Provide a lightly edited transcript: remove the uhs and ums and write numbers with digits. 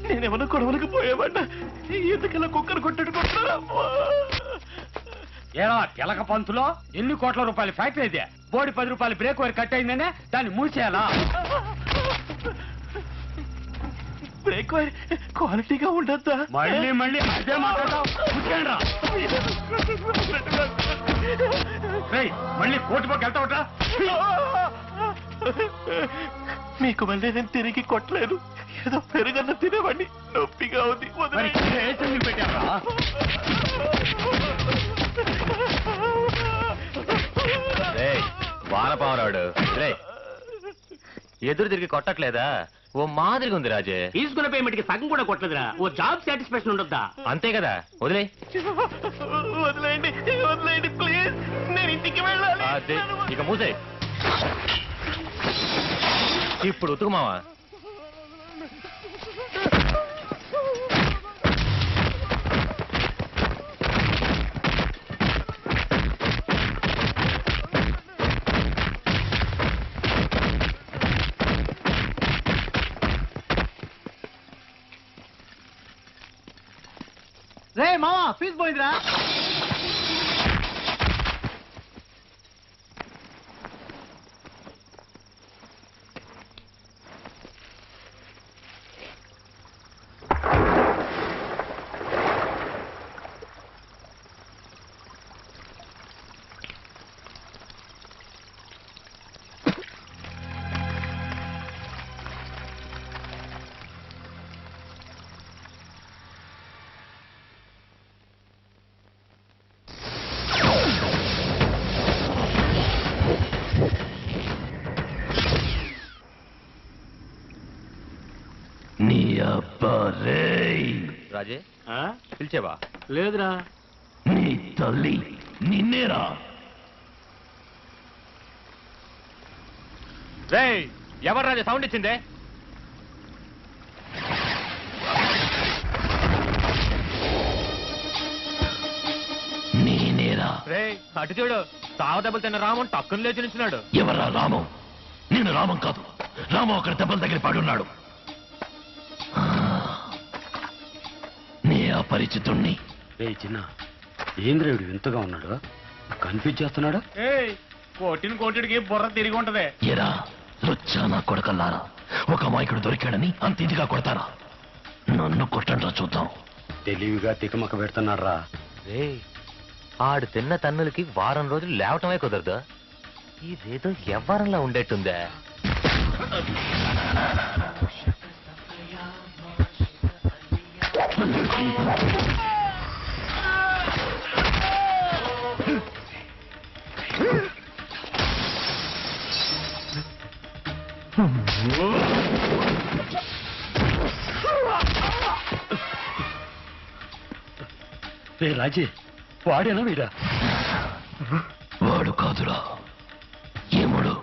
నేనేమన్నా గొడవలకు పోయేవాడినా? ఎందుకలా కుక్కను కొట్టుకుంటున్నారా? ఏరా తెలక పంతులో ఎన్ని కోట్ల రూపాయల ఫ్యాక్టరీ అయితే బోడి 10 రూపాయలు బ్రేక్ వైర్ కట్ అయిందనే దాన్ని మూసేయాలా? బ్రేక్ వైర్ క్వాలిటీగా ఉండద్దా? మళ్ళీ మళ్ళీ అదే మాట్లాడతావు. మళ్ళీ కోర్టు పక్క వెళ్తావుట. మీకు మళ్ళీ నేను తిరిగి కొట్టలేదు. ఏదో పెరుగన్న తినేవాడిని. నొప్పిగా ఉంది. పెట్టారా? వానపావరాడు ఎదురు తిరిగి కొట్టట్లేదా? ఓ మాదిరిగా ఉంది రాజే. తీసుకున్న పేమెంట్ కి సగం కూడా కొట్టలేదురా. ఓ జాబ్ సాటిస్ఫాక్షన్ ఉండొద్దా? అంతే కదా, వదిలే. వదిలేయండి వదిలేయండి ప్లీజ్. నేను ఇంటికి వెళ్ళాలి. ఇక మూసే. ఇప్పుడు ఉతుకు మావా. రే మావా ఫీజు పోయిందిరా. రాజే పిలిచేవా? లేదురా. నీ తల్లి నిన్నేరా. రే ఎవరు రాజా సౌండ్ ఇచ్చిందే? నేనేరా. రే అటు చూడు, సావ దెబ్బలు తిన్న రామన్ టక్కున లేచి నించున్నాడు. ఎవరా రామం? నేను రామం కాదు. రామం అక్కడ దెబ్బల దగ్గర పడున్నాడు. నే అపరిచితుణ్ణి. చిన్న ఏంద్రేవుడు వింతగా ఉన్నాడు, కన్ఫ్యూజ్ చేస్తున్నాడు. కోటిని కోటిడికి బుర్ర తిరిగి ఉంటది. ఎరా లుచ్చా నా కొడకల్లారా, ఒక అమాయకుడు దొరికాడని అంత ఇదిగా కొడతారా? నన్ను కొట్టండ్రా చూద్దాం. తెలివిగా తికమక పెడుతున్నారా. రే ఆడు తిన్న తన్నులకి వారం రోజులు లేవటమే కుదరదు. ఇదేదో ఎవ్వరంలా ఉండేట్టుందే. రాజే వాడేనా వీడా? వాడు కాదురా, ఏముడు.